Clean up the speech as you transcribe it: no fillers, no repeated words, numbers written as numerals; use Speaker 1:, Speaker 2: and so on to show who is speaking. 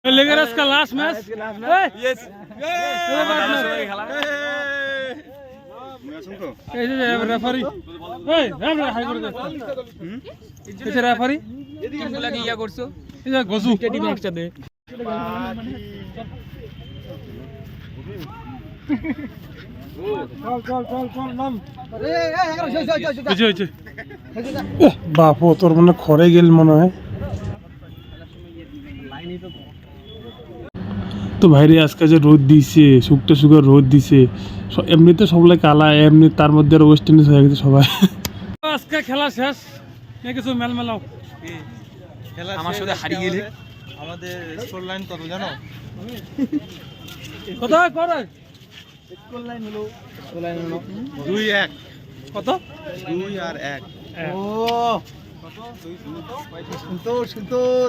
Speaker 1: लेकर इसका last match
Speaker 2: yes
Speaker 1: रेफारी रेफारी
Speaker 2: ইয়া করছো
Speaker 1: গজু
Speaker 2: টিম একসাথে
Speaker 1: বাপু তোর মানে খড়ে গেল মনে হয় তো ভাইরে আজকে যে রোদ দিছে শুকটা শুকা রোদ দিছে এমনিতে সবগুলো কালা এমনি তার মধ্যে আর ওয়েস্ট ইন্ডিজ হয়ে গেছে সবাই আজকে খেলা শেষ কিছু মেলমেলাও
Speaker 2: আমার সাথে হারিয়ে গেলে
Speaker 3: আমাদের স্কোর লাইন কত জানো?
Speaker 1: কত করে
Speaker 3: স্কোর লাইন হলো 2-1
Speaker 1: কত
Speaker 3: 2 আর 1
Speaker 1: ও
Speaker 3: কত 2 সুন্দর